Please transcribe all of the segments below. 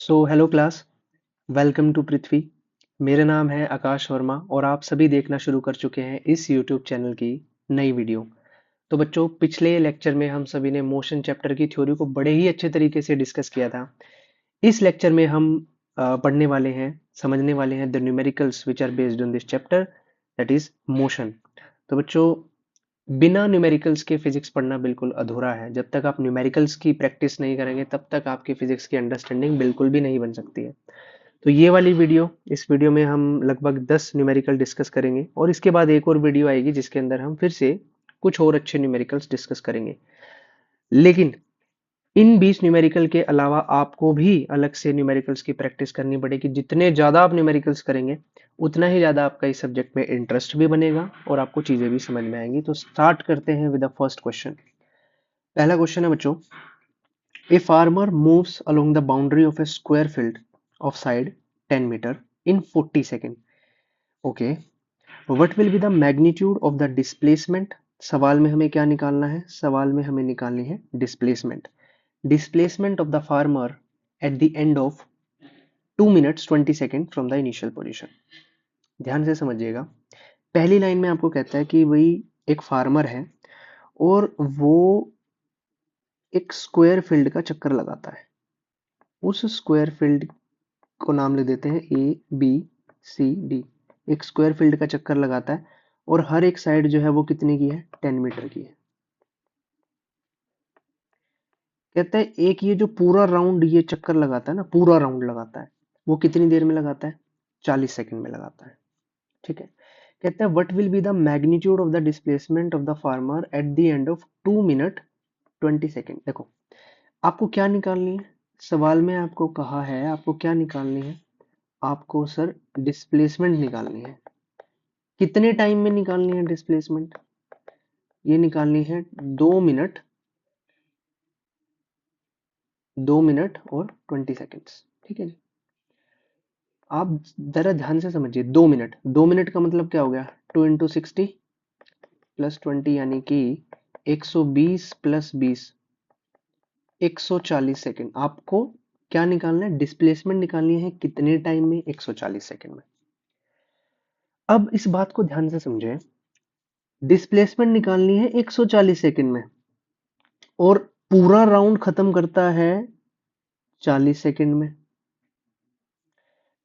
Hello class, welcome to पृथ्वी। मेरा नाम है आकाश वर्मा और आप सभी देखना शुरू कर चुके हैं इस यूट्यूब चैनल की नई वीडियो। तो बच्चों, पिछले लेक्चर में हम सभी ने मोशन चैप्टर की थ्योरी को बड़े ही अच्छे तरीके से डिस्कस किया था। इस लेक्चर में हम पढ़ने वाले हैं, समझने वाले हैं the numericals which are based on this chapter, that is motion. तो बच्चों, बिना न्यूमेरिकल्स के फिजिक्स पढ़ना बिल्कुल अधूरा है। जब तक आप न्यूमेरिकल्स की प्रैक्टिस नहीं करेंगे तब तक आपकी फिजिक्स की अंडरस्टैंडिंग बिल्कुल भी नहीं बन सकती है। तो ये वाली वीडियो, इस वीडियो में हम लगभग 10 न्यूमेरिकल डिस्कस करेंगे और इसके बाद एक और वीडियो आएगी जिसके अंदर हम फिर से कुछ और अच्छे न्यूमेरिकल्स डिस्कस करेंगे। लेकिन इन 20 न्यूमेरिकल के अलावा आपको भी अलग से न्यूमेरिकल्स की प्रैक्टिस करनी पड़ेगी। जितने ज़्यादा आप न्यूमेरिकल्स करेंगे उतना ही ज़्यादा आपका इस सब्जेक्ट में इंटरेस्ट भी बनेगा और आपको चीज़ें भी समझ में आएंगी। तो स्टार्ट करते हैं विद द फर्स्ट क्वेश्चन। पहला क्वेश्चन है बच्चों, A farmer moves along the boundary of a square field of side 10 meter in 40 seconds. Okay. What will be the magnitude of the displacement? सवाल में हमें क्या निकालना है? सवाल में हमें निकालनी है displacement. Displacement of the farmer at the end of 2 minutes 20 seconds from the initial position. ध्यान से समझिएगा। पहली लाइन में आपको कहता है कि वही एक फार्मर है और वो एक स्क्वायर फील्ड का चक्कर लगाता है। उस स्क्वायर फील्ड को नाम ले देते हैं ABCD। एक स्क्वायर फील्ड का चक्कर लगाता है और हर एक साइड जो है वो कितने की है? 10 मीटर की है। कहता है एक ये जो पूरा राउंड ये चक्कर लगाता है ना, पूरा राउंड लगाता है, वो कितनी देर में लगाता है? 40 सेकंड में लगाता है। ठीक है। कहता है what will be the magnitude of the displacement of the farmer at the end of 2 minute 20 second. देखो, आपको क्या निकालनी है? सवाल में आपको कहा है आपको क्या निकालनी है? आपको सर डिस्प्लेसमेंट निकालनी है। कितने टाइम में निकालनी है डिस्प्लेसमेंट? ये निकालनी है 2 मिनट, 2 मिनट और 20 सेकेंड्स। ठीक है जी। आप जरा ध्यान से समझिए। 2 मिनट, 2 मिनट का मतलब क्या हो गया? 2 × 60 प्लस 20 यानी कि 120 प्लस 20 140 सेकेंड। आपको क्या निकालना है? डिस्प्लेसमेंट निकालनी है। कितने टाइम में? 140 सेकेंड में। अब इस बात को ध्यान से समझे, डिस्प्लेसमेंट निकालनी है 140 सेकेंड में और पूरा राउंड खत्म करता है 40 सेकेंड में।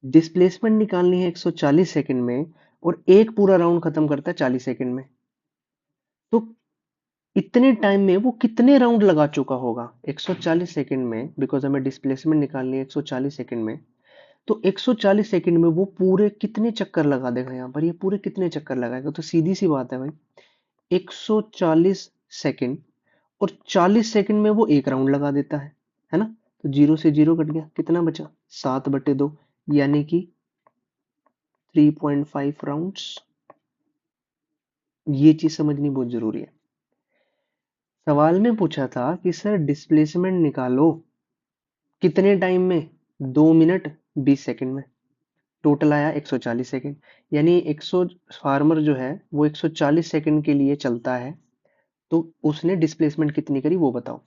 डिस्प्लेसमेंट निकालनी है 140 सेकेंड में और एक पूरा राउंड खत्म करता है 40 सेकेंड में। तो इतने टाइम में वो कितने राउंड लगा चुका होगा? 140 सेकेंड में, बिकॉज हमें डिस्प्लेसमेंट निकालनी है 140 सेकेंड में। तो 140 सेकेंड में वो पूरे कितने चक्कर लगा देगा? यहाँ पर ये पूरे कितने चक्कर लगाएगा? तो सीधी सी बात है भाई, 140 सेकेंड और 40 सेकेंड में वो एक राउंड लगा देता है ना? तो 0 से 0 कट गया, कितना बचा? 7/2, यानी कि 3.5 राउंड्स। ये चीज समझनी बहुत जरूरी है। सवाल में पूछा था कि सर डिस्प्लेसमेंट निकालो कितने टाइम में? 2 मिनट 20 सेकंड में। टोटल आया 140 सेकंड। यानी 100 फार्मर जो है वो 140 सेकंड के लिए चलता है। तो उसने डिस्प्लेसमेंट कितनी करी वो बताओ।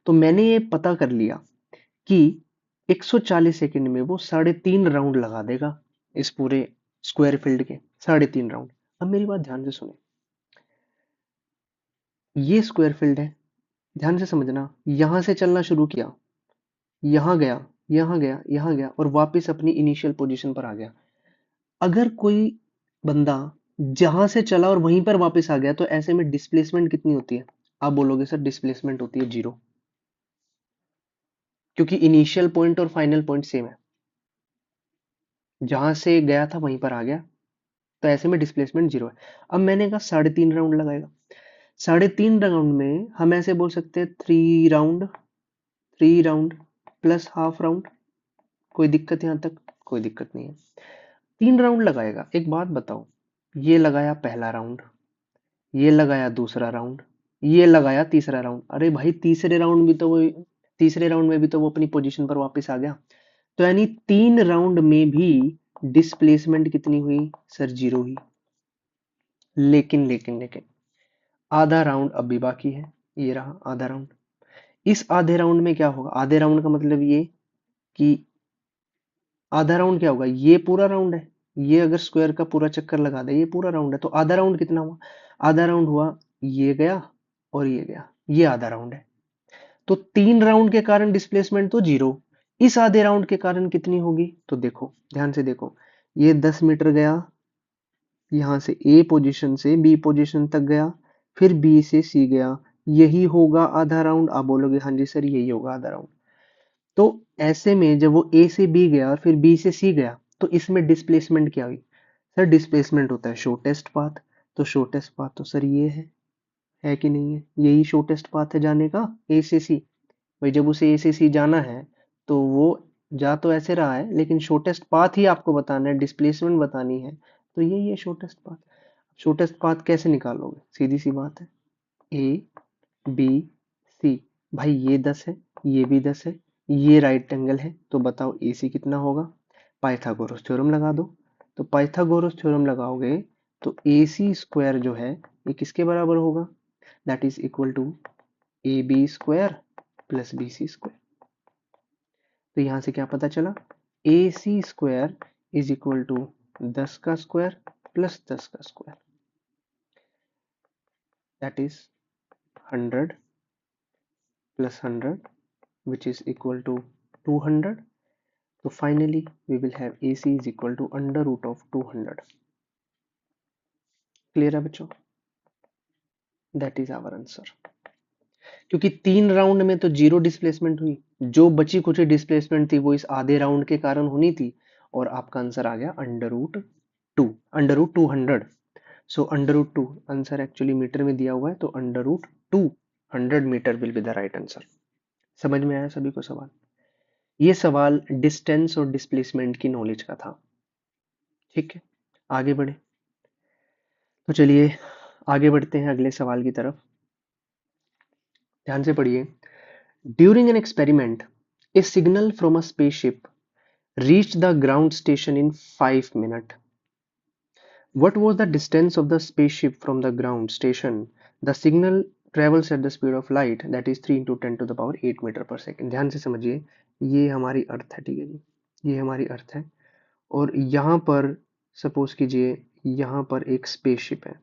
तो मैंने ये पता कर लिया कि 140 सेकंड में वो 3.5 राउंड लगा देगा इस पूरे स्क्वायर फील्ड के। 3.5 राउंड। अब मेरी बात ध्यान से सुने, ये स्क्वायर फील्ड है, ध्यान से समझना। यहां से चलना शुरू किया, यहाँ गया, यहाँ गया, यहाँ गया और वापस अपनी इनिशियल पोजीशन पर आ गया। अगर कोई बंदा जहां से चला और वहीं पर वापस आ गया तो ऐसे में डिस्प्लेसमेंट कितनी होती है? आप बोलोगे सर डिस्प्लेसमेंट होती है 0, क्योंकि इनिशियल पॉइंट और फाइनल पॉइंट सेम है। जहां से गया था वहीं पर आ गया, तो ऐसे में डिस्प्लेसमेंट 0 है। अब मैंने कहा 3.5 राउंड लगाएगा। 3.5 राउंड में हम ऐसे बोल सकते हैं 3 round, 3 round plus half round. कोई दिक्कत यहाँ तक? कोई दिक्कत नहीं है। 3 राउंड लगाएगा। एक बात बताओ, ये लगाया पहला राउंड, ये लगाया दूसरा राउंड, ये लगाया तीसरा राउंड। अरे भाई, तीसरे राउंड में भी तो वो अपनी पोजीशन पर वापस आ गया। तो यानी 3 राउंड में भी डिस्प्लेसमेंट कितनी हुई? सर 0 हुई। लेकिन आधा राउंड अभी बाकी है। ये रहा आधा राउंड। इस आधे राउंड में क्या होगा? आधे राउंड का मतलब ये कि आधा राउंड क्या होगा, ये पूरा राउंड है, ये अगर स्क्वायर का पूरा चक्कर लगा दे, ये पूरा राउंड है, तो आधा राउंड कितना हुआ, आधा राउंड हुआ ये गया और ये गया, ये आधा राउंड है। तो 3 राउंड के कारण डिस्प्लेसमेंट तो 0, इस आधे राउंड के कारण कितनी होगी, तो देखो ध्यान से देखो, ये 10 मीटर गया, यहां से ए पोजीशन से बी पोजीशन तक गया, फिर बी से सी गया, यही होगा आधा राउंड। आप बोलोगे हाँ जी सर यही होगा आधा राउंड। तो ऐसे में जब वो ए से बी गया और फिर बी से सी गया, तो इसमें डिस्प्लेसमेंट क्या हुई, सर डिस्प्लेसमेंट होता है शॉर्टेस्ट पाथ, तो शॉर्टेस्ट पाथ तो सर ये है कि नहीं है, यही शॉर्टेस्ट पाथ है जाने का ए से सी। भाई जब उसे ए से सी जाना है तो वो जा तो ऐसे रहा है, लेकिन शॉर्टेस्ट पाथ ही आपको बताना है, डिस्प्लेसमेंट बतानी है, तो यही है शॉर्टेस्ट पाथ। शॉर्टेस्ट पाथ कैसे निकालोगे, सीधी सी बात है, ए बी सी, भाई ये 10 है, ये भी 10 है, ये राइट एंगल है, तो बताओ ए सी कितना होगा, पाइथागोरस थ्योरम लगा दो। तो पाइथागोरस थ्योरम लगाओगे तो ए सी स्क्वायर जो है ये किसके बराबर होगा, that is equal to a b square plus b c square. तो यहां से क्या पता चला, a c square is equal to 10 का स्क्वायर प्लस 10 का square, that is 100 plus 100 which is equal to 200. So finally we will have AC is equal to under root of 200. Clear है बच्चों, दैट इज आवर आंसर। क्योंकि 3 round में तो 0 displacement हुई, जो बची कुछ डिस्प्लेसमेंट थी वो इस आधे राउंड के कारण होनी थी, और आपका आंसर आ गया under root 2, under root 200। So under root 2 answer actually metre में दिया हुआ है, तो under root 200 metre will be the right answer. समझ में आया सभी को सवाल, ये सवाल डिस्टेंस और डिस्प्लेसमेंट की नॉलेज का था। ठीक है, आगे बढ़े, तो चलिए आगे बढ़ते हैं अगले सवाल की तरफ। ध्यान से पढ़िए, during an experiment A signal from a spaceship reached the ground station in 5 minutes. What was the distance of the spaceship from the ground station? The signal travels at the speed of light, that is 3 into 10 to the power 8 metre per second. ध्यान से समझिए, ये हमारी अर्थ है, ठीक है जी, ये हमारी अर्थ है, और यहाँ पर सपोज कीजिए यहाँ पर एक स्पेसशिप है,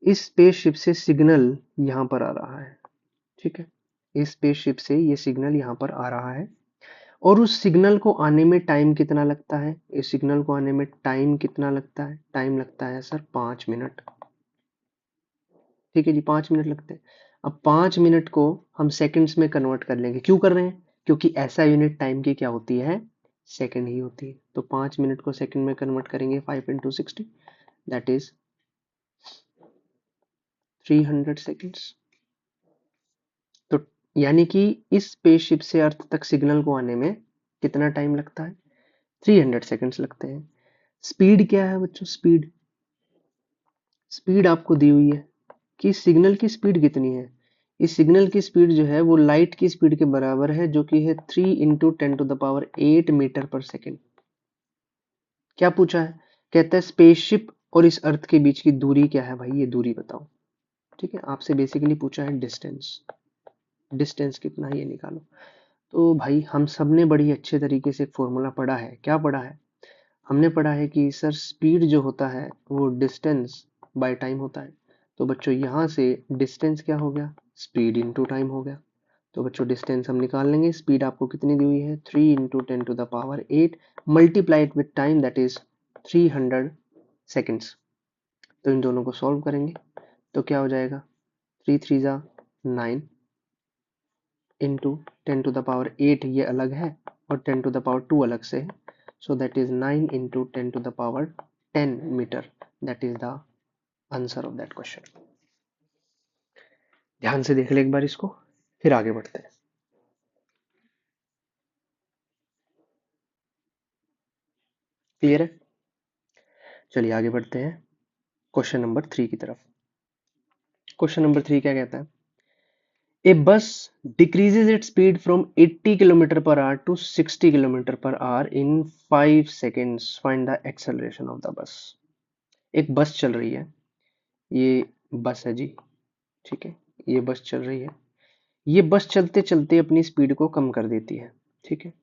इस स्पेसशिप से सिग्नल यहाँ पर आ रहा है, ठीक है, इस स्पेसशिप से ये सिग्नल यहाँ पर आ रहा है, और उस सिग्नल को आने में टाइम कितना लगता है, इस सिग्नल को आने में टाइम कितना लगता है, टाइम लगता है सर 5 मिनट। ठीक है जी, 5 मिनट लगते हैं। अब 5 मिनट को हम सेकंड्स में कन्वर्ट कर लेंगे, क्यों कर रहे हैं, क्योंकि ऐसा यूनिट टाइम की क्या होती है, सेकंड ही होती है। तो 5 मिनट को सेकंड में कन्वर्ट करेंगे, 5 into 60 दैट इज 300 सेकेंड्स। तो यानी कि इस स्पेसशिप से अर्थ तक सिग्नल को आने में कितना टाइम लगता है, 300 सेकेंड्स लगते हैं। स्पीड क्या है बच्चों, स्पीड, स्पीड आपको दी हुई है कि सिग्नल की स्पीड कितनी है, इस सिग्नल की स्पीड जो है वो लाइट की स्पीड के बराबर है, जो कि है 3 into 10 to the power 8 metre per second. क्या पूछा है, कहता है स्पेसशिप और इस अर्थ के बीच की दूरी क्या है, भाई ये दूरी बताओ। ठीक है, आपसे बेसिकली पूछा है डिस्टेंस, डिस्टेंस कितना है ये निकालो। तो भाई हम सब ने बड़ी अच्छे तरीके से एक फॉर्मूला पढ़ा है, क्या पढ़ा है, हमने पढ़ा है कि सर स्पीड जो होता है वो डिस्टेंस बाय टाइम होता है। तो बच्चों यहाँ से डिस्टेंस क्या हो गया, स्पीड इनटू टाइम हो गया। तो बच्चों डिस्टेंस हम निकाल लेंगे, स्पीड आपको कितनी दी हुई है 3 into 10 to the power 8 multiplied with time that is 300 seconds. तो इन दोनों को सॉल्व करेंगे तो क्या हो जाएगा, 3 3 जा 9 इंटू 10 to the power 8 ये अलग है और 10 to the power 2 अलग से है, so that is 9 into 10 to the power 10 meter, that is the answer of that question। ध्यान से देख ले एक बार इसको, फिर आगे बढ़ते हैं। क्लियर है, चलिए आगे बढ़ते हैं क्वेश्चन नंबर 3 की तरफ। क्वेश्चन नंबर 3 क्या कहता है, ए बस decreases its speed from 80 kilometre per our to 60 kilometre per our in 5 seconds, find the acceleration of the bus। एक बस चल रही है, ये बस है जी, ठीक है, ये बस चल रही है, ये बस चलते चलते अपनी स्पीड को कम कर देती है, ठीक है।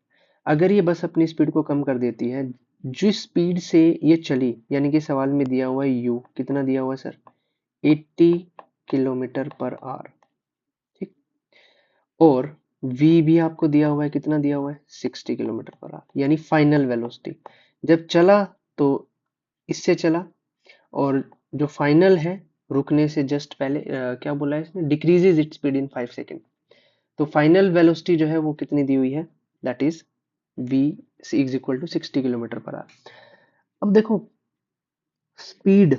अगर ये बस अपनी स्पीड को कम कर देती है, जिस स्पीड से ये चली, यानी कि सवाल में दिया हुआ है यू कितना दिया हुआ है सर, 80 किलोमीटर पर आवर, ठीक। और v भी आपको दिया हुआ है, कितना दिया हुआ है, 60 किलोमीटर पर आवर, यानी फाइनल वेलोसिटी जब चला तो इससे चला, और जो फाइनल है रुकने से जस्ट पहले क्या बोला है इसने, decreases its speed in 5 second. तो फाइनल वेलोसिटी जो है वो कितनी दी हुई है, that is v is equal to 60 kilometre per hour. अब देखो, स्पीड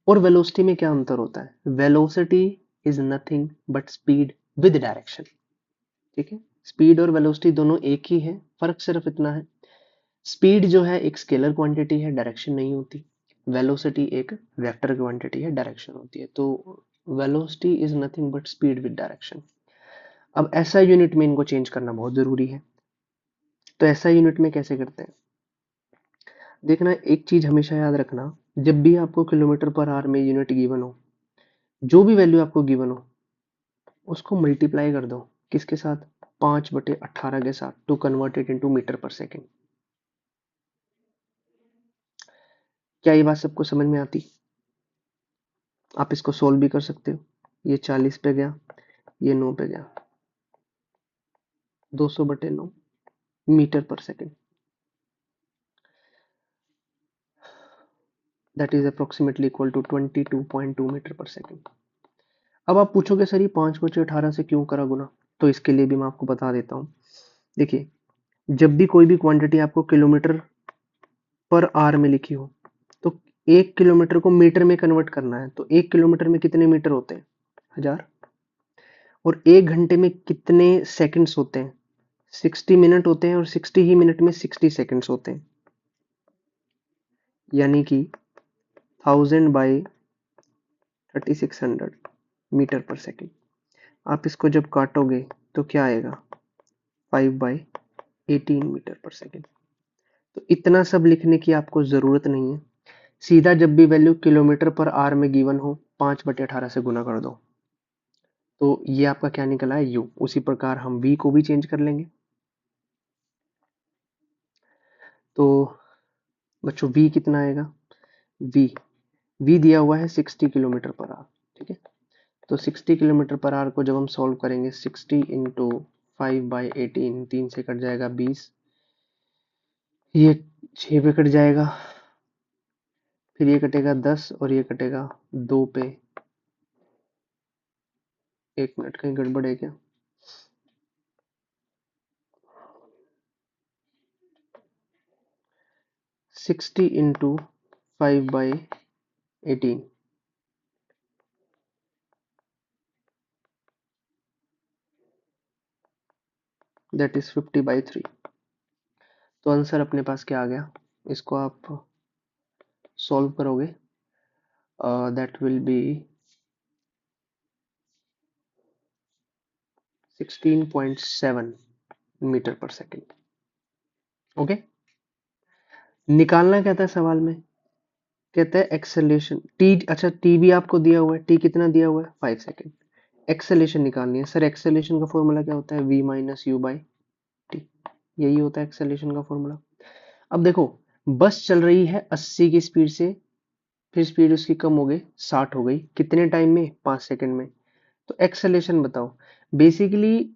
और वेलोसिटी में क्या अंतर होता है, velocity is nothing but speed with direction, ठीक है। स्पीड और वेलोसिटी दोनों एक ही है, फर्क सिर्फ इतना है, स्पीड जो है एक स्केलर क्वांटिटी है, डायरेक्शन नहीं होती। वेलोसिटी एक वेक्टर क्वांटिटी है, डायरेक्शन होती है। तो velocity is nothing but speed with direction. अब ऐसा यूनिट में इनको चेंज करना बहुत जरूरी है। तो ऐसा यूनिट में कैसे करते हैं, देखना एक चीज हमेशा याद रखना, जब भी आपको किलोमीटर पर आवर में यूनिट गिवन हो, जो भी वैल्यू आपको गिवन हो उसको मल्टीप्लाई कर दो, किसके साथ, 5/18 के साथ, to convert it into metre per second. क्या ये बात सबको समझ में आती, आप इसको सोल्व भी कर सकते हो। ये 40 पे गया, ये 9 पे गया, 200/9 metre per second, that is approximately equal to 22.2 metre per second. अब आप पूछोगे सर ये 5/18 से क्यों करा गुना, तो इसके लिए भी मैं आपको बता देता हूँ। देखिए, जब भी कोई भी क्वांटिटी आपको किलोमीटर पर आवर में लिखी हो, तो 1 किलोमीटर को मीटर में कन्वर्ट करना है, तो 1 किलोमीटर में कितने मीटर होते हैं, 1000। और 1 घंटे में कितने सेकंड्स होते हैं, 60 मिनट होते हैं, और 60 ही मिनट में 60 सेकंड्स होते हैं, यानी कि 1000/3600 मीटर पर सेकेंड। आप इसको जब काटोगे तो क्या आएगा, 5/18 मीटर पर सेकेंड। तो इतना सब लिखने की आपको जरूरत नहीं है, सीधा जब भी वैल्यू किलोमीटर पर आवर में गिवन हो 5/18 से गुना कर दो, तो ये आपका क्या निकला है, यू। उसी प्रकार हम v को भी चेंज कर लेंगे। तो बच्चों v कितना आएगा, v v दिया हुआ है 60 किलोमीटर पर आवर, ठीक है। तो 60 किलोमीटर पर आवर को जब हम सॉल्व करेंगे, 60 इंटू 5/18, 3 से कट जाएगा 20, ये 6 पे कट जाएगा, फिर ये कटेगा 10, और ये कटेगा 2 पे। 1 मिनट, कहीं गड़बड़ है क्या, 60 इंटू 5/18, दैट इज 50/3। तो आंसर अपने पास क्या आ गया, इसको आप सॉल्व करोगे, that will be 16.7 metre per second. Okay, निकालना क्या था सवाल में, कहता है एक्सेलेरेशन टी, अच्छा टी भी आपको दिया हुआ है, टी कितना दिया हुआ है, 5 सेकेंड। एक्सेलेरेशन निकालनी है सर, एक्सेलेरेशन का फॉर्मूला क्या होता है, v minus you by T, यही होता है एक्सेलेरेशन का फॉर्मूला। अब देखो, बस चल रही है 80 की स्पीड से, फिर स्पीड उसकी कम हो गई, 60 हो गई, कितने टाइम में, 5 सेकेंड में। तो एक्सेलेरेशन बताओ, बेसिकली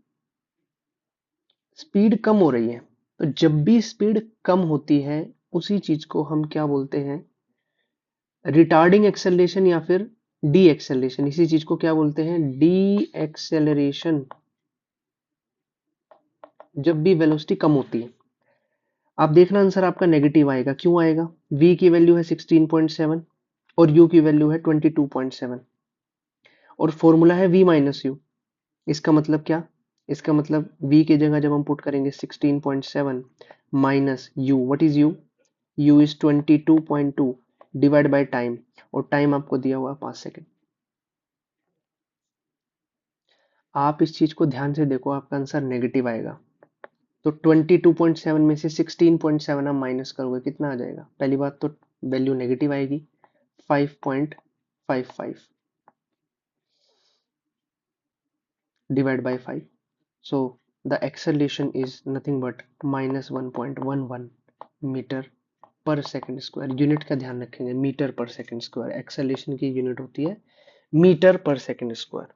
स्पीड कम हो रही है, तो जब भी स्पीड कम होती है उसी चीज को हम क्या बोलते हैं, रिटार्डिंग एक्सेलरेशन या फिर डी एक्सेलरेशन। इसी चीज को क्या बोलते हैं, डी एक्सेलरेशन, जब भी वेलोसिटी कम होती है। आप देखना आंसर आपका नेगेटिव आएगा, क्यों आएगा, v की वैल्यू है 16.7 और u की वैल्यू है 22.7, और फॉर्मूला है v माइनस यू। इसका मतलब क्या, इसका मतलब v की जगह जब हम पुट करेंगे 16.7 minus u, what is u, u is 22.2 divide by time, और टाइम आपको दिया हुआ 5 सेकेंड। आप इस चीज को ध्यान से देखो, आपका आंसर नेगेटिव आएगा। तो 22.7 में से 16.7 हम माइनस करोगे, कितना आ जाएगा, पहली बात तो वैल्यू नेगेटिव आएगी, 5.55 divide by 5, so the acceleration is nothing but -1.11 metre per second square. Unit का ध्यान रखेंगे, metre per second square. Acceleration की यूनिट होती है मीटर पर सेकंड स्क्वायर।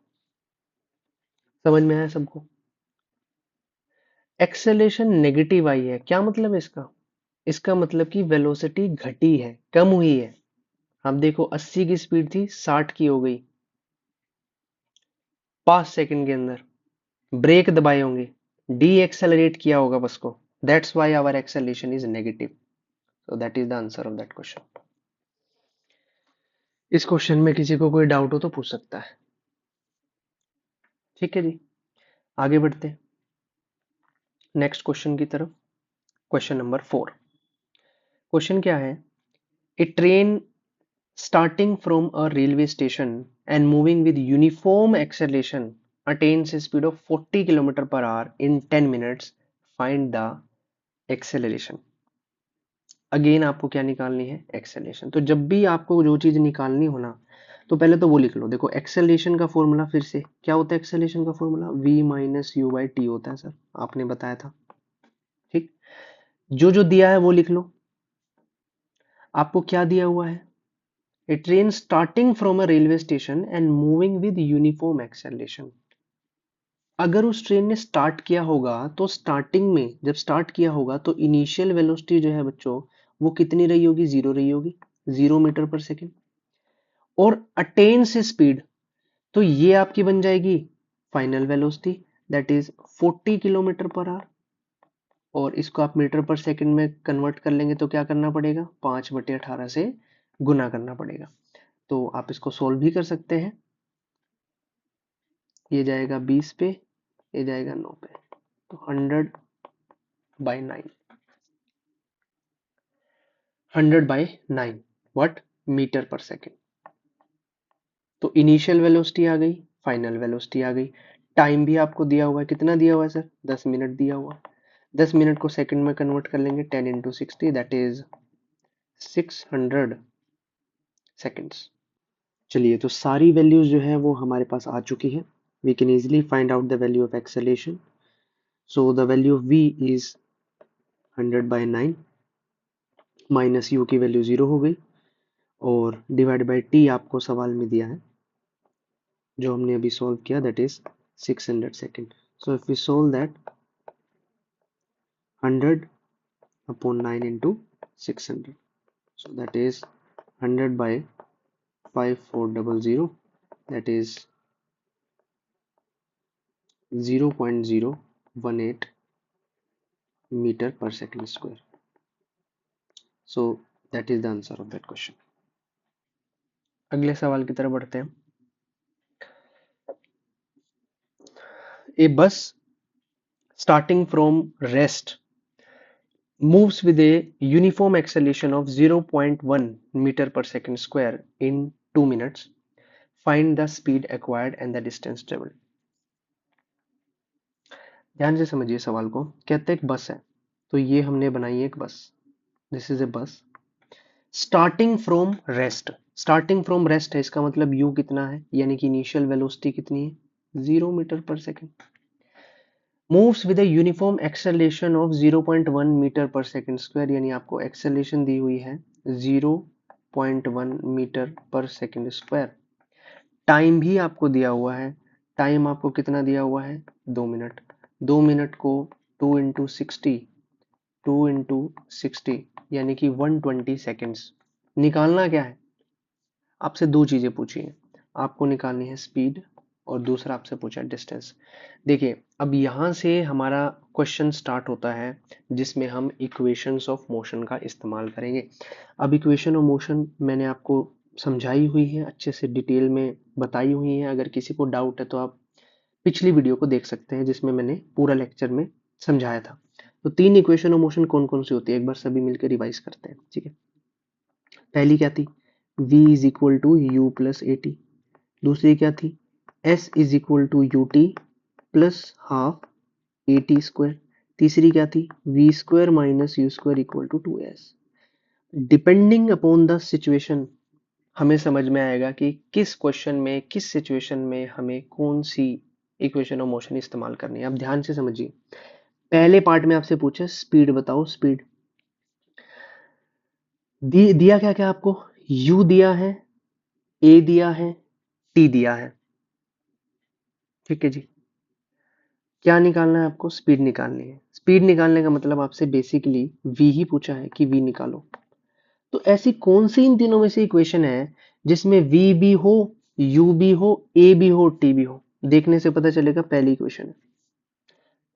समझ में आया सबको? एक्सेलरेशन नेगेटिव आई है, क्या मतलब है इसका? इसका मतलब कि वेलोसिटी घटी है, कम हुई है। अब देखो 80 की स्पीड थी, 60 की हो गई 5 सेकंड के अंदर। ब्रेक दबाए होंगे, डी एक्सेलरेट किया होगा बस को, that's why our acceleration is negative. So that is the answer of that question. इस क्वेश्चन में किसी को कोई डाउट हो तो पूछ सकता है। ठीक है जी, आगे बढ़ते हैं नेक्स्ट क्वेश्चन की तरफ। Question number 4। क्वेश्चन क्या है? ए train starting from a railway station and moving with uniform acceleration attains a speed of 40 km per hour in 10 minutes. Find the acceleration. Again आपको क्या निकालनी है? एक्सेलरेशन। तो जब भी आपको जो चीज निकालनी हो ना, तो पहले तो वो लिख लो। देखो एक्सेलरेशन का फॉर्मूला फिर से क्या होता है? एक्सेलरेशन का formula v minus you by T होता है सर, आपने बताया था। ठीक, जो जो दिया है वो लिख लो। आपको क्या दिया हुआ है? A train starting from a railway station and moving with uniform acceleration. अगर उस ट्रेन ने स्टार्ट किया होगा तो स्टार्टिंग में जब स्टार्ट किया होगा तो इनिशियल वेलोसिटी जो है बच्चों वो कितनी रही होगी? 0 रही होगी, 0 मीटर पर सेकेंड। और अटेन से स्पीड, तो ये आपकी बन जाएगी final velocity, that is 40 kilometre per our. और इसको आप मीटर पर सेकेंड में कन्वर्ट कर लेंगे तो क्या करना पड़ेगा? 5/18 से गुना करना पड़ेगा। तो आप इसको सोल्व भी कर सकते हैं। ये जाएगा 20 पे, ये जाएगा 9 पे, तो 100/9, 100/9 व्हाट? Metre per second. तो इनिशियल वेलोसिटी आ गई, फाइनल वेलोसिटी आ गई। टाइम भी आपको दिया हुआ है, कितना दिया हुआ है सर? 10 मिनट दिया हुआ। 10 मिनट को सेकंड में कन्वर्ट कर लेंगे, 10 इंटू 60 दैट इज 600 सेकेंड्स। चलिए, तो सारी वैल्यूज जो है वो हमारे पास आ चुकी है। We can easily find out the value of acceleration. So the value of v is 100/9 minus u की वैल्यू 0 हो गई, और डिवाइड बाई टी आपको सवाल में दिया है जो हमने अभी सॉल्व किया, that is 600 second. So if we solve that 100/9 into 600, so that is 100/5400, that is 0.018 meter per second square. So that is the answer of that question. अगले सवाल की तरफ बढ़ते हैं। A bus starting from rest moves with a uniform acceleration of 0.1 meter per second square in 2 minutes. Find the speed acquired and the distance traveled. ध्यान से समझिए सवाल को। कहते हैं एक बस है, तो ये हमने बनाई है एक बस, दिस इज ए बस starting from rest. Starting from rest है, इसका मतलब u कितना है, यानी कि इनिशियल वेलोसिटी कितनी है? 0 metre per second. Moves with a uniform acceleration of 0.1 metre per second square, यानी आपको एक्सेलरेशन दी हुई है 0.1 metre per second square. Time भी आपको दिया हुआ है, टाइम आपको कितना दिया हुआ है? 2 मिनट। 2 मिनट को 2 इंटू 60, 2 इंटू 60 यानी कि 120 सेकेंड्स। निकालना क्या है? आपसे दो चीजें पूछी हैं, आपको निकालनी है स्पीड और दूसरा आपसे पूछा है डिस्टेंस। देखिए, अब यहाँ से हमारा क्वेश्चन स्टार्ट होता है जिसमें हम इक्वेशंस ऑफ मोशन का इस्तेमाल करेंगे। अब इक्वेशन ऑफ मोशन मैंने आपको समझाई हुई है, अच्छे से डिटेल में बताई हुई है। अगर किसी को डाउट है तो आप पिछली वीडियो को देख सकते हैं जिसमें मैंने पूरा लेक्चर में समझाया था। तो 3 इक्वेशन ऑफ मोशन कौन कौन सी होती है, एक बार सभी मिलकर रिवाइज करते हैं। ठीक है, पहली क्या थी? v is equal to u plus a t. दूसरी क्या थी? s is equal to u t plus half a t square. तीसरी क्या थी? v square minus u square equal to 2s। Depending upon the situation हमें समझ में आएगा कि किस क्वेश्चन में, किस सिचुएशन में हमें कौन सी इक्वेशन ऑफ मोशन इस्तेमाल करनी है। अब ध्यान से समझिए, पहले पार्ट में आपसे पूछे स्पीड बताओ, स्पीड दिया क्या क्या आपको, u दिया है, a दिया है, t दिया है, ठीक है जी। क्या निकालना है आपको, स्पीड निकालनी है। स्पीड निकालने का मतलब आपसे बेसिकली v ही पूछा है कि v निकालो। तो ऐसी कौन सी इन तीनों में से इक्वेशन है जिसमें v भी हो, u भी हो, a भी हो, t भी हो। देखने से पता चलेगा पहली इक्वेशन है।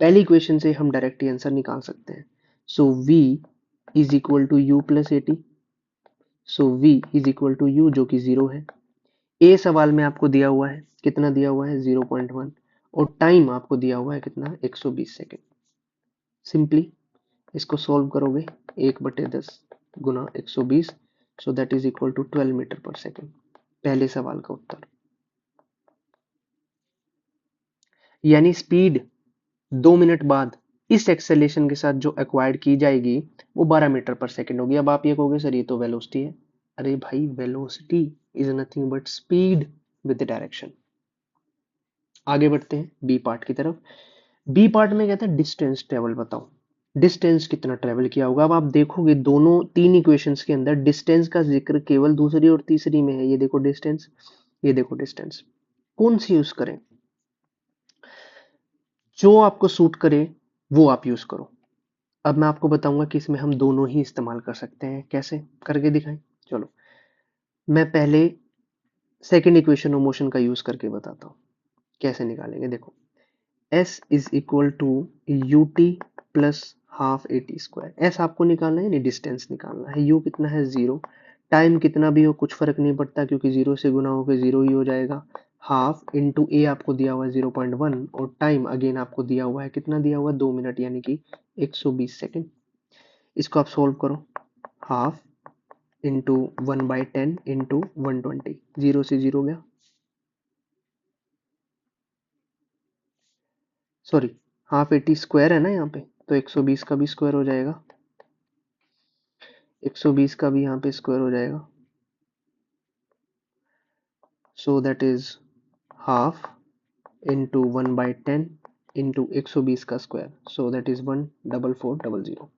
पहली इक्वेशन से हम डायरेक्ट आंसर निकाल सकते हैं। So v is equal to u plus a t. So v is equal to u जो कि 0 है। ए सवाल में आपको दिया हुआ है, कितना दिया हुआ है 0.1, और टाइम आपको दिया हुआ है कितना 120 सेकेंड। सिंपली इसको सॉल्व करोगे 1/10 गुना 120, so that is equal to 12 metre per second. पहले सवाल का उत्तर। यानी स्पीड 2 मिनट बाद इस एक्सेलेरेशन के साथ जो एक्वायर्ड की जाएगी वो 12 मीटर पर सेकेंड होगी। अब आप ये कहोगे सर ये तो वेलोसिटी है। अरे भाई, velocity is nothing but speed with direction. आगे बढ़ते हैं बी पार्ट की तरफ। बी पार्ट में कहता है डिस्टेंस ट्रेवल बताओ, डिस्टेंस कितना ट्रेवल किया होगा। अब आप देखोगे दोनों तीन इक्वेशंस के अंदर डिस्टेंस का जिक्र केवल दूसरी और तीसरी में है। ये देखो डिस्टेंस, ये देखो डिस्टेंस, कौन सी यूज करें, जो आपको सूट करे वो आप यूज करो। अब मैं आपको बताऊंगा कि इसमें हम दोनों ही इस्तेमाल कर सकते हैं। कैसे करके दिखाएं, चलो मैं पहले सेकेंड इक्वेशन ऑफ मोशन का यूज करके बताता हूँ कैसे निकालेंगे। देखो s is equal to u t plus half a t square. S आपको निकालना है, नहीं डिस्टेंस निकालना है। u कितना है 0, टाइम कितना भी हो कुछ फर्क नहीं पड़ता क्योंकि 0 से गुना होकर 0 ही हो जाएगा। हाफ इंटू ए आपको दिया हुआ है 0.1, और टाइम अगेन आपको दिया हुआ है, कितना दिया हुआ है 2 मिनट यानी कि 120 सेकेंड। इसको आप सोल्व करो, हाफ इंटू 1/10 इंटू 120, 0 से 0 गया, सॉरी हाफ 80 स्क्वायर है ना यहाँ पे, तो 120 का भी स्क्वायर हो जाएगा, 120 का भी यहाँ पे स्क्वायर हो जाएगा। सो that is half into 1/10 into 120 का स्क्वायर, सो दैट इज 14400।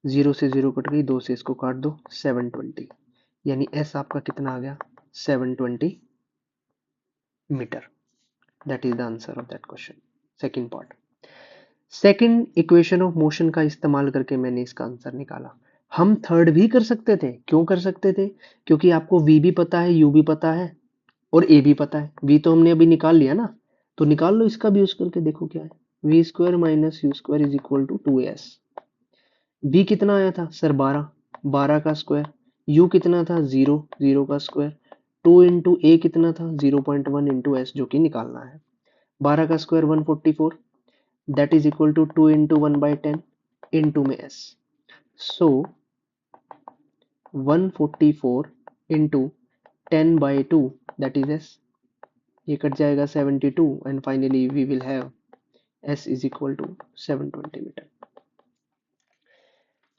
0 से 0 कट गई, 2 से इसको काट दो, 720, यानी एस आपका कितना आ गया 720 metre. That is the answer of that question, second part. Second equation of motion का इस्तेमाल करके मैंने इसका आंसर निकाला। हम थर्ड भी कर सकते थे, क्यों कर सकते थे, क्योंकि आपको v भी पता है, u भी पता है और a भी पता है। v तो हमने अभी निकाल लिया ना, तो निकाल लो इसका भी यूज करके, देखो क्या है, v square minus u square is equal to 2s। v कितना आया था सर 12, 12 का स्क्वायर, u कितना था 0, 0 का स्क्वायर, 2 इंटू ए कितना था 0.1 इंटू एस जो कि निकालना है। 12 का square 144, that is equal to 2 into 1/10 into में s, so 144 into 10/2 that is s, ये कट जाएगा 72 and finally we will have s is equal to 720 metre.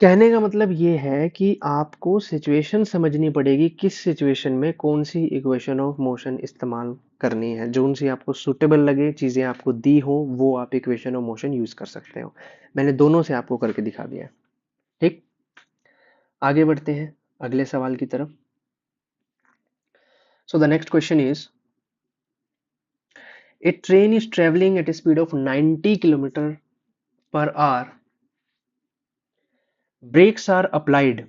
कहने का मतलब ये है कि आपको सिचुएशन समझनी पड़ेगी, किस सिचुएशन में कौन सी इक्वेशन ऑफ मोशन इस्तेमाल करनी है। जो सी आपको सुटेबल लगे, चीज़ें आपको दी हो, वो आप इक्वेशन ऑफ मोशन यूज कर सकते हो। मैंने दोनों से आपको करके दिखा दिया है, ठीक। आगे बढ़ते हैं अगले सवाल की तरफ। So the next question is, A train is travelling at A speed of 90 kilometre per our, brakes are applied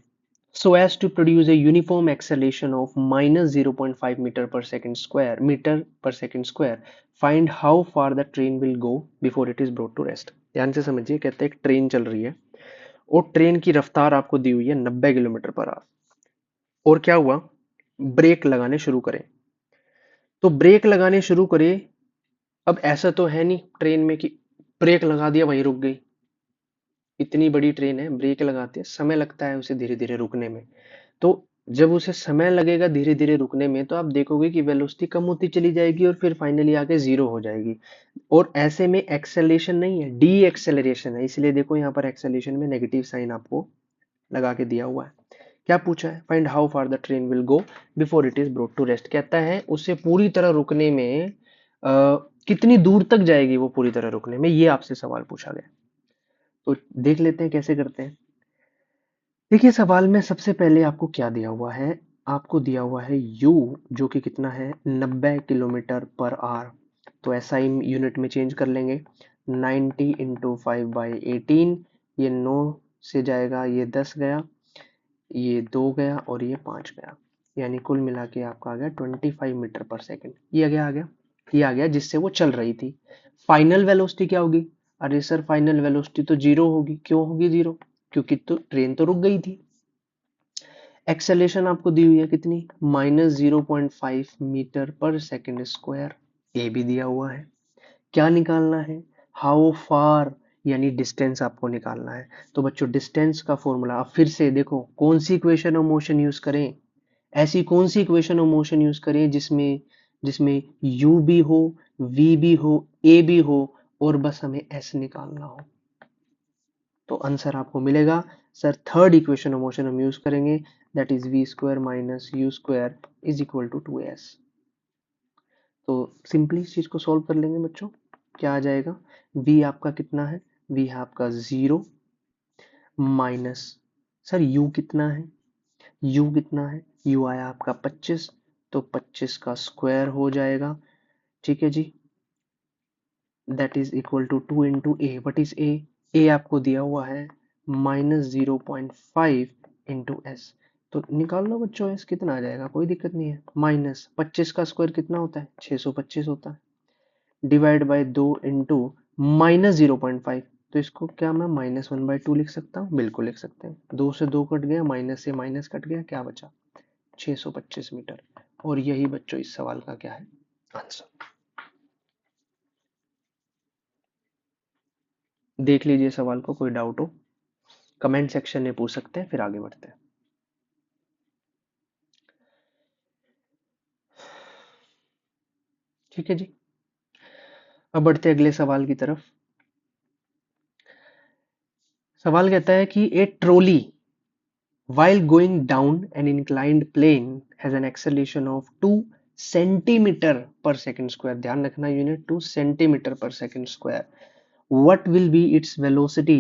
so as to produce a uniform acceleration of minus 0.5 meter per second square. Find how far the train will go before it is brought to rest. ध्यान से समझिए, कहते हैं एक train चल रही है और ट्रेन की रफ्तार आपको दी हुई है 90 किलोमीटर पर आवर, और क्या हुआ, ब्रेक लगाने शुरू करें। तो ब्रेक लगाने शुरू करे, अब ऐसा तो है नहीं ट्रेन में कि ब्रेक लगा दिया वहीं रुक गई। इतनी बड़ी ट्रेन है, ब्रेक लगाते हैं समय लगता है उसे धीरे धीरे रुकने में। तो जब उसे समय लगेगा धीरे धीरे रुकने में, तो आप देखोगे कि वेलोसिटी कम होती चली जाएगी और फिर फाइनली आके जीरो हो जाएगी। और ऐसे में एक्सेलरेशन नहीं है, डी एक्सेलरेशन है, इसलिए देखो यहाँ पर एक्सेलरेशन में नेगेटिव साइन आपको लगा के दिया हुआ है। क्या पूछा है, find how far the train will go before it is brought to rest. कहता है उसे पूरी तरह रुकने में कितनी दूर तक जाएगी वो पूरी तरह रुकने में, ये आपसे सवाल पूछा गया। तो देख लेते हैं कैसे करते हैं। देखिए सवाल में सबसे पहले आपको क्या दिया हुआ है, आपको दिया हुआ है u जो कि कितना है 90 किलोमीटर पर आवर। तो एसआई यूनिट में चेंज कर लेंगे, 90 इंटू 5/18, ये 9 से जाएगा, ये 10 गया, ये 2 गया और ये 5 गया, यानी कुल मिला के आपका आ गया 25 मीटर पर सेकंड। ये आ गया ये आ गया जिससे वो चल रही थी। फाइनल वेलोसिटी क्या होगी? अरे सर फाइनल वेलोसिटी तो जीरो होगी। क्यों होगी जीरो? क्योंकि तो ट्रेन तो रुक गई थी। एक्सेलेरेशन आपको दी हुई है कितनी, -0.5 मीटर पर सेकंड स्क्वायर, ए भी दिया हुआ है। क्या निकालना है? हाउ फार, यानी डिस्टेंस आपको निकालना है। तो बच्चों डिस्टेंस का फॉर्मूला अब फिर से देखो, कौन सी इक्वेशन ऑफ मोशन यूज करें? ऐसी कौन सी इक्वेशन ऑफ मोशन यूज करें जिसमें जिसमें u भी हो, v भी हो, a भी हो और बस हमें s निकालना हो? तो आंसर आपको मिलेगा sir third equation of motion हम यूज करेंगे, that is v square minus u square is equal to 2s। तो सिंपली इस चीज को सॉल्व कर लेंगे बच्चों। क्या आ जाएगा? v आपका कितना है? v है आपका 0 माइनस, सर u कितना है? u कितना है? u आया आपका 25, तो 25 का स्क्वायर हो जाएगा। ठीक है जी, that is equal to 2 into A. What is A? A आपको दिया हुआ है -0.5 इंटू एस। तो निकाल लो बच्चों, एस कितना आ जाएगा, कोई दिक्कत नहीं है। माइनस 25 का स्क्वायर कितना होता है? 625 होता है, डिवाइड बाय 2 इंटू -0.5। तो इसको क्या मैं -1/2 लिख सकता हूँ? बिल्कुल लिख सकते हैं। 2 से 2 कट गया, माइनस से माइनस कट गया, क्या बचा? 625 मीटर। और यही बच्चों इस सवाल का क्या है? आंसर। देख लीजिए सवाल को, कोई डाउट हो कमेंट सेक्शन में पूछ सकते हैं, फिर आगे बढ़ते हैं। ठीक है जी, अब बढ़ते हैं अगले सवाल की तरफ। सवाल कहता है कि ए trolley while going down an inclined plane has an acceleration of 2 centimeter per second square। ध्यान रखना unit 2 centimetre per second square. what will be its velocity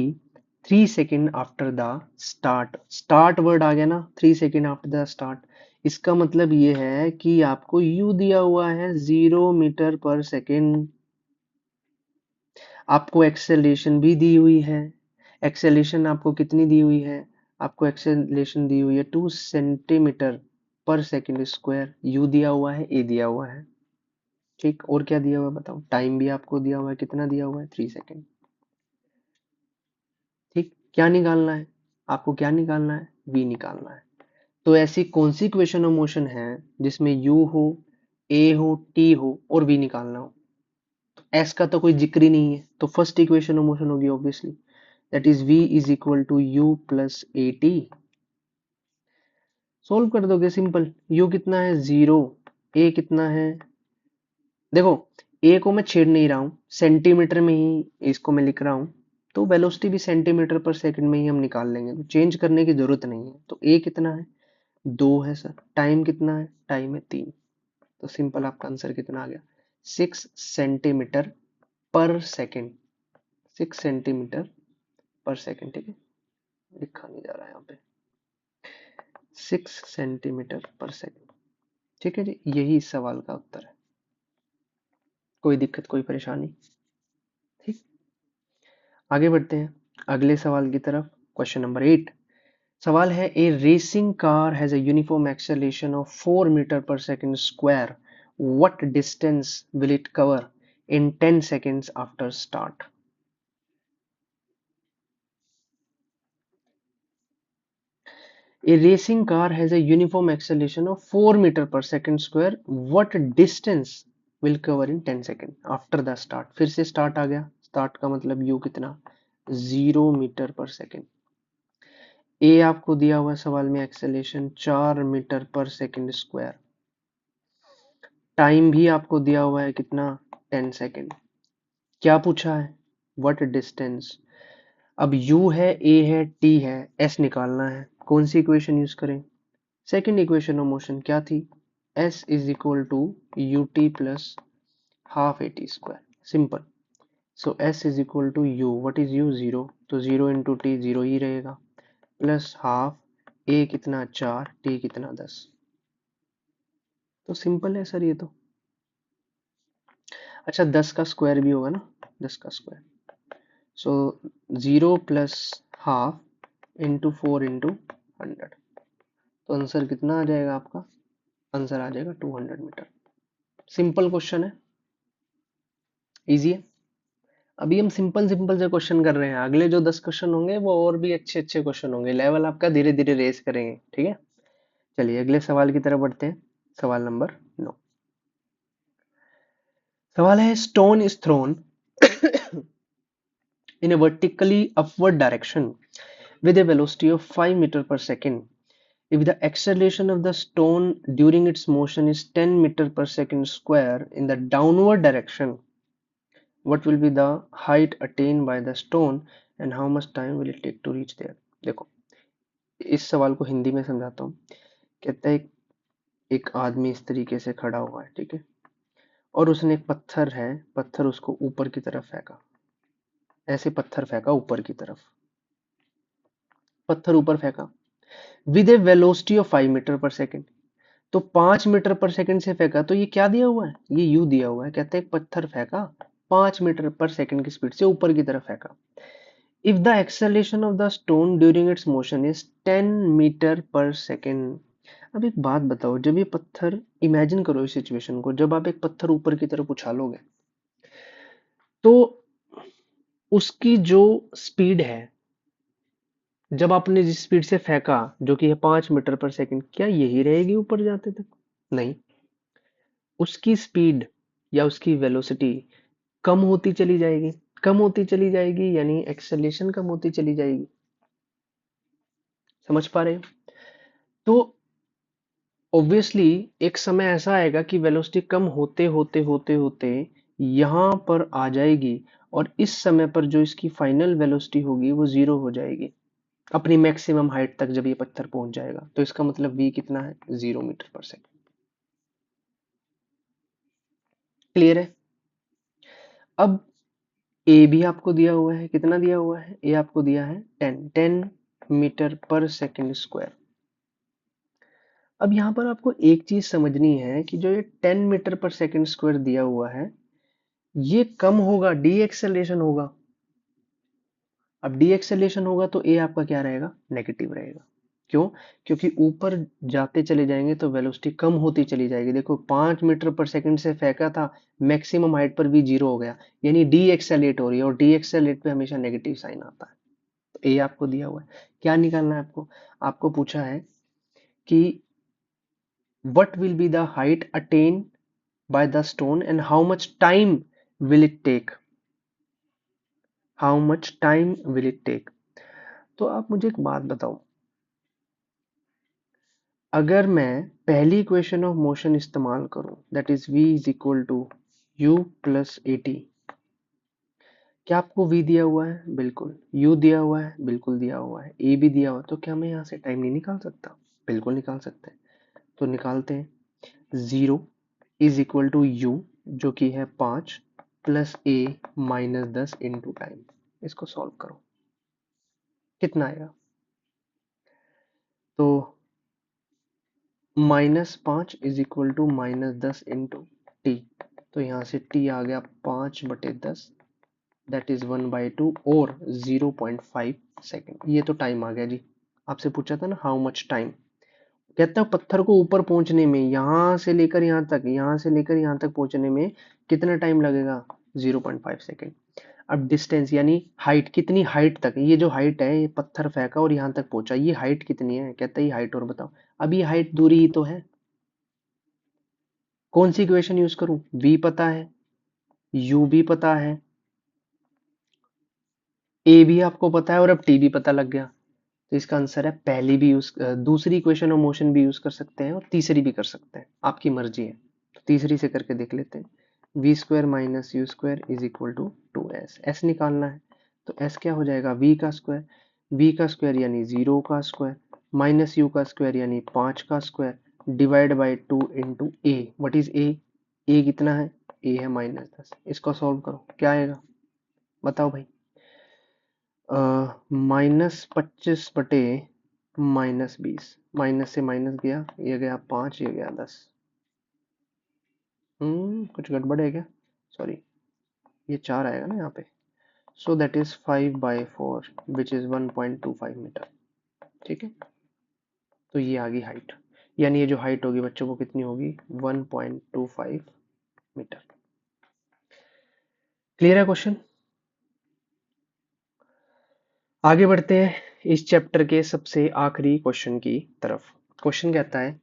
3 second after the start? Start word आ गया ना, 3 second after the start. इसका मतलब ये है कि आपको u दिया हुआ है 0 मीटर पर सेकेंड, आपको एक्सेलेरेशन भी दी हुई है। एक्सेलेरेशन आपको कितनी दी हुई है? आपको एक्सेलेरेशन दी हुई है 2 centimetre per second square. You दिया हुआ है, ए दिया हुआ है। ठीक, और क्या दिया हुआ है बताओ? टाइम भी आपको दिया हुआ है, कितना दिया हुआ है? 3 सेकेंड। ठीक, क्या निकालना है आपको? क्या निकालना है? वी निकालना है। तो ऐसी कौन सी इक्वेशन ऑफ मोशन है जिसमें यू हो, ए हो, टी हो और वी निकालना हो? एस का तो कोई जिक्र ही नहीं है, तो फर्स्ट इक्वेशन ऑफ मोशन होगी obviously, that is v is equal to u plus a t. Solve कर दोगे सिंपल। u कितना है? 0। a कितना है? देखो, a को मैं छेड़ नहीं रहा हूँ, सेंटीमीटर में ही इसको मैं लिख रहा हूँ, तो वेलोसिटी भी सेंटीमीटर पर सेकंड में ही हम निकाल लेंगे, तो चेंज करने की जरूरत नहीं है। तो a कितना है? 2 है सर। टाइम कितना है? टाइम है 3। तो सिंपल आपका आंसर कितना आ गया? 6 सेंटीमीटर पर सेकेंड। 6 सेंटीमीटर पर सेकेंड। ठीक है, लिखा नहीं जा रहा है यहाँ पे, 6 सेंटीमीटर पर सेकेंड। ठीक है जी, यही इस सवाल का उत्तर है। कोई दिक्कत, कोई परेशानी? ठीक, आगे बढ़ते हैं अगले सवाल की तरफ। Question number 8। सवाल है, a racing car has a uniform acceleration of 4 metre per second square, what distance will it cover in 10 seconds after start? A racing car has a uniform acceleration of 4 meter per second square. What distance will cover in 10 second after the start? फिर से start आ गया, start का मतलब u कितना? 0 metre per second. a आपको दिया हुआ सवाल में acceleration 4 metre per second square. Time भी आपको दिया हुआ है कितना? 10 सेकेंड। क्या पूछा है? What distance. अब u है, a है, t है, s निकालना है। कौन सी इक्वेशन यूज करें? सेकेंड इक्वेशन ऑफ मोशन क्या थी? s is equal to u t plus half a t square, simple. So s is equal to u, what is u, zero, तो जीरो इंटू टी जीरो ही रहेगा, plus half ए कितना 4, T कितना 10। तो simple है sir ये तो। अच्छा 10 का स्क्वायर भी होगा ना, 10 का स्क्वायर, सो 0 प्लस हाफ इंटू 4 इंटू 100, तो आंसर कितना आ जाएगा आपका, आंसर आ जाएगा 200 मीटर। सिंपल क्वेश्चन है, इजी है। अभी हम सिंपल सिंपल से क्वेश्चन कर रहे हैं, अगले जो 10 क्वेश्चन होंगे वो और भी अच्छे अच्छे क्वेश्चन होंगे, लेवल आपका धीरे धीरे रेस करेंगे, ठीक है। चलिए अगले सवाल की तरफ बढ़ते हैं, सवाल नंबर 9। सवाल है, stone is throne in a vertically upward direction with a velocity of 5 meter per second. If the acceleration of the stone during its motion is 10 meter per second square in the downward direction, what will be the height attained by the stone and how much time will it take to reach there? देखो इस सवाल को हिंदी में समझाता हूँ। कहता है एक आदमी इस तरीके से खड़ा हुआ है, ठीक है, और उसने एक पत्थर है, पत्थर उसको ऊपर की तरफ फेंका, ऐसे पत्थर फेंका ऊपर की तरफ, पत्थर ऊपर फेंका with a velocity of 5 metre per second. तो 5 मीटर पर सेकंड से फेंका, तो ये क्या दिया हुआ है, ये यू दिया हुआ है। कहते हैं पत्थर फेंका 5 मीटर पर सेकंड की स्पीड से ऊपर की तरफ फेंका। If the acceleration of the stone during its motion is 10 metre per second. अब एक बात बताओ, जब ये पत्थर, इमेजिन करो इस सिचुएशन को, जब आप एक पत्थर ऊपर की तरफ उछालोगे तो उसकी जो स्पीड है, जब आपने जिस स्पीड से फेंका जो कि है 5 मीटर पर सेकंड, क्या यही रहेगी ऊपर जाते तक? नहीं, उसकी स्पीड या उसकी वेलोसिटी कम होती चली जाएगी, कम होती चली जाएगी, यानी एक्सेलरेशन कम होती चली जाएगी। समझ पा रहे हो? तो ऑब्वियसली एक समय ऐसा आएगा कि वेलोसिटी कम होते होते होते होते यहां पर आ जाएगी, और इस समय पर जो इसकी फाइनल वेलोसिटी होगी वो जीरो हो जाएगी अपनी मैक्सिमम हाइट तक, जब ये पत्थर पहुंच जाएगा। तो इसका मतलब v कितना है, 0 मीटर पर सेकंड। क्लियर है? अब ए भी आपको दिया हुआ है, कितना दिया हुआ है, ए आपको दिया है 10 मीटर पर सेकंड स्क्वायर। अब यहाँ पर आपको एक चीज समझनी है कि जो ये 10 मीटर पर सेकंड स्क्वायर दिया हुआ है, ये कम होगा, डी एक्सेलरेशन होगा। अब डी एक्सेलरेशन होगा तो ए आपका क्या रहेगा, नेगेटिव रहेगा। क्यों? क्योंकि ऊपर जाते चले जाएंगे तो वेलोसिटी कम होती चली जाएगी। देखो 5 मीटर पर सेकंड से फेंका था, मैक्सिमम हाइट पर भी जीरो हो गया, यानी डी एक्सेलरेट हो रही है, और डी एक्सेलरेट पे हमेशा नेगेटिव साइन आता है। तो ए आपको दिया हुआ है, क्या निकालना है आपको? आपको पूछा है कि what will be the height attained by the stone and how much time will it take, how much time will it take। तो आप मुझे एक बात बताओ, अगर मैं पहली इक्वेशन ऑफ मोशन इस्तेमाल करूं, that is v is equal to u plus a t, क्या आपको v दिया हुआ है? बिल्कुल। u दिया हुआ है? बिल्कुल दिया हुआ है। a भी दिया हुआ है, तो क्या मैं यहाँ से टाइम नहीं निकाल सकता? बिल्कुल निकाल सकते हैं। तो निकालते हैं। 0 इज इक्वल टू यू, जो कि है 5 plus a minus 10 into time. इसको सॉल्व करो, कितना आएगा? तो -5 is equal to -10 into t, तो यहाँ से टी आ गया 5/10, दैट इज 1/2 और 0.5 सेकेंड। ये तो टाइम आ गया जी। आपसे पूछा था ना हाउ मच टाइम, कहता है पत्थर को ऊपर पहुंचने में, यहां से लेकर यहां तक, यहां से लेकर यहां तक पहुंचने में कितना टाइम लगेगा, 0.5 सेकेंड। अब डिस्टेंस यानी हाइट, कितनी हाइट तक, ये जो हाइट है, ये पत्थर फेंका और यहां तक पहुंचा, ये हाइट कितनी है? कहता है ये हाइट, और बताओ। अब ये हाइट दूरी ही तो है, कौन सी इक्वेशन यूज करूं? v पता है, u भी पता है, a भी आपको पता है, और अब t भी पता लग गया। तो इसका आंसर है पहली भी यूज, दूसरी इक्वेशन ऑफ मोशन भी यूज कर सकते हैं, और तीसरी भी कर सकते हैं, आपकी मर्जी है। तो तीसरी से करके देख लेते हैं। V square minus u square is equal to 2s, s निकालना है। तो s क्या हो जाएगा, v का स्क्वायर, v का स्क्वायर यानी 0 का स्क्वायर, माइनस u का स्क्वायर यानी 5 का square, divide by 2 into A. What is A? A कितना है? ए है -10। इसको सॉल्व करो, क्या आएगा बताओ भाई। -25 बटे -20, माइनस से माइनस गया, ये गया 5, ये गया 10। कुछ गड़बड़ है क्या? सॉरी, ये 4 आएगा ना यहाँ पे। So that is 5/4 which is 1.25 metre. ठीक है, तो ये आ गई हाइट, यानी ये जो हाइट होगी बच्चों वो कितनी होगी, 1.25 मीटर। क्लियर है क्वेश्चन? आगे बढ़ते हैं इस चैप्टर के सबसे आखिरी क्वेश्चन की तरफ। क्वेश्चन कहता है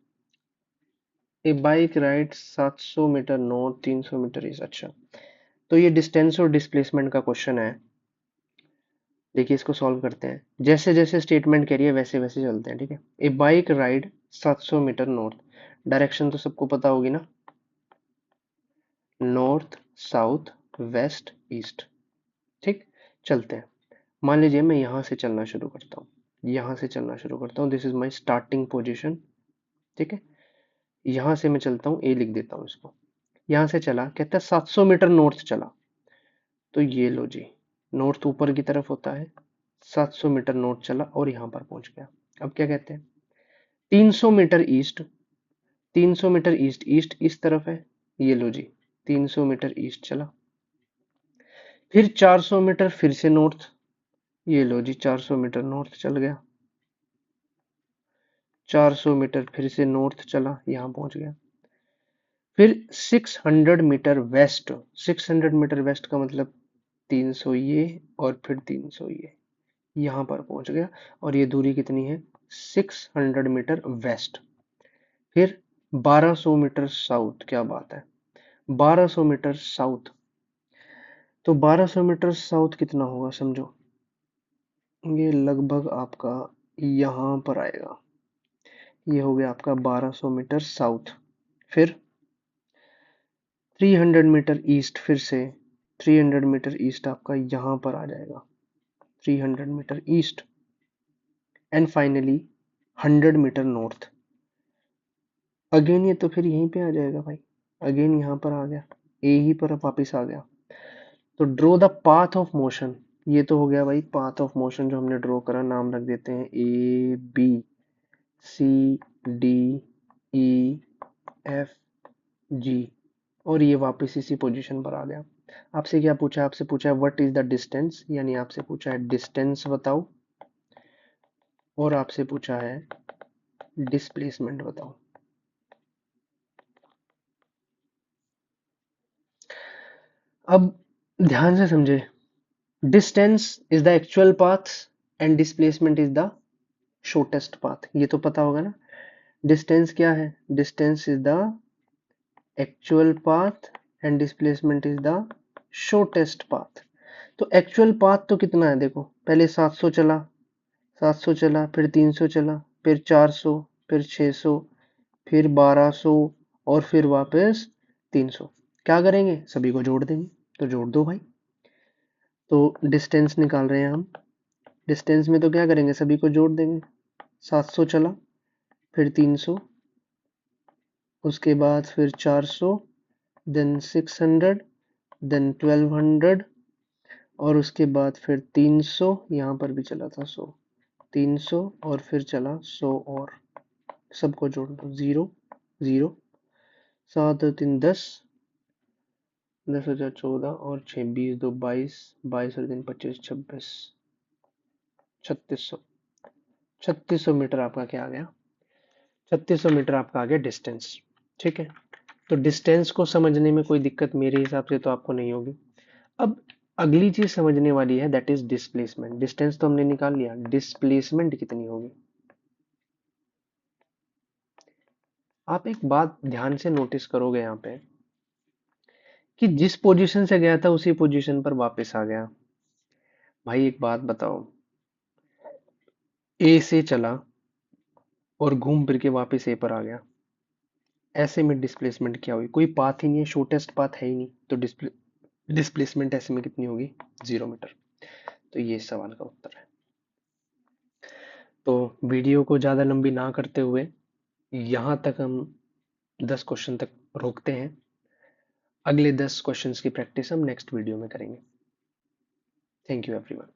a bike ride 700 metre north, 300 metre east. अच्छा, तो ये डिस्टेंस और डिस्प्लेसमेंट का क्वेश्चन है। देखिए इसको सॉल्व करते हैं, जैसे जैसे स्टेटमेंट कह रही है वैसे वैसे चलते हैं। ठीक है, a bike ride 700 metre north, direction तो सबको पता होगी ना, नॉर्थ साउथ वेस्ट ईस्ट। ठीक, चलते हैं। मान लीजिए मैं यहाँ से चलना शुरू करता हूँ, यहाँ से चलना शुरू करता हूँ, this is my starting position. ठीक है, यहाँ से मैं चलता हूँ, ए लिख देता हूँ इसको। यहाँ से चला, कहता है 700 मीटर नॉर्थ चला, तो ये लो जी, नॉर्थ ऊपर की तरफ होता है, 700 मीटर नॉर्थ चला और यहाँ पर पहुंच गया। अब क्या कहते हैं, 300 metre east, 300 metre east, east इस तरफ है, ये लो जी 300 मीटर ईस्ट चला। फिर 400 मीटर फिर से नॉर्थ, ये लो जी 400 मीटर नॉर्थ चल गया। 400 मीटर फिर से नॉर्थ चला, यहाँ पहुंच गया। फिर 600 मीटर वेस्ट, 600 मीटर वेस्ट का मतलब 300 ये और फिर 300 ये, यहाँ पर पहुंच गया। और ये दूरी कितनी है, 600 मीटर वेस्ट। फिर 1200 मीटर साउथ, क्या बात है, 1200 मीटर साउथ। तो 1200 मीटर साउथ कितना होगा समझो, ये लगभग आपका यहाँ पर आएगा, ये हो गया आपका 1200 मीटर साउथ। फिर 300 मीटर ईस्ट, फिर से 300 मीटर ईस्ट आपका यहाँ पर आ जाएगा, 300 metre east. And finally 100 metre north, again ये तो फिर यहीं पे आ जाएगा भाई, अगेन यहाँ पर आ गया, ए ही पर वापस आ गया। तो draw the path of motion, ये तो हो गया भाई पाथ ऑफ मोशन जो हमने ड्रॉ करा, नाम रख देते हैं A B C D E F G, और ये वापस इसी पोजीशन पर आ गया। आपसे क्या पूछा, आपसे पूछा है व्हाट इज द डिस्टेंस, यानी आपसे पूछा है डिस्टेंस बताओ, और आपसे पूछा है डिस्प्लेसमेंट बताओ। अब ध्यान से समझे, distance is the actual path and displacement is the shortest path, ये तो पता होगा ना। डिस्टेंस क्या है, distance is the actual path and displacement is the shortest path. तो एक्चुअल पाथ तो कितना है, देखो पहले 700 चला, 700 चला, फिर 300 चला, फिर 400, फिर 600, फिर 1200 और फिर वापस 300। क्या करेंगे, सभी को जोड़ देंगे, तो जोड़ दो भाई। तो डिस्टेंस निकाल रहे हैं हम, डिस्टेंस में तो क्या करेंगे, सभी को जोड़ देंगे। 700 चला, फिर 300, उसके बाद फिर 400, देन 600, देन 1200, और उसके बाद फिर 300, यहाँ पर भी चला था 100, 300 और फिर चला 100 और, सबको जोड़ दो, 0 0, 7 और 3 10, 10,000 14 और 6 20 2 22, 22 और 3 25 26, 3600, 3600 मीटर आपका क्या आ गया, 3600 मीटर आपका आ गया डिस्टेंस। ठीक है, तो डिस्टेंस को समझने में कोई दिक्कत मेरे हिसाब से तो आपको नहीं होगी। अब अगली चीज समझने वाली है, दैट इज डिस्प्लेसमेंट। डिस्टेंस तो हमने निकाल लिया, डिस्प्लेसमेंट कितनी होगी। आप एक बात ध्यान से नोटिस करोगे यहाँ पे कि जिस पोजीशन से गया था उसी पोजीशन पर वापस आ गया। भाई एक बात बताओ, ए से चला और घूम फिर के वापस ए पर आ गया, ऐसे में डिस्प्लेसमेंट क्या हुई, कोई पाथ ही नहीं है, शॉर्टेस्ट पाथ है ही नहीं, तो डिस्प्लेसमेंट ऐसे में कितनी होगी, 0 मीटर। तो ये इस सवाल का उत्तर है। तो वीडियो को ज़्यादा लंबी ना करते हुए यहाँ तक हम 10 क्वेश्चन तक रोकते हैं। अगले 10 क्वेश्चंस की प्रैक्टिस हम नेक्स्ट वीडियो में करेंगे। Thank you everyone.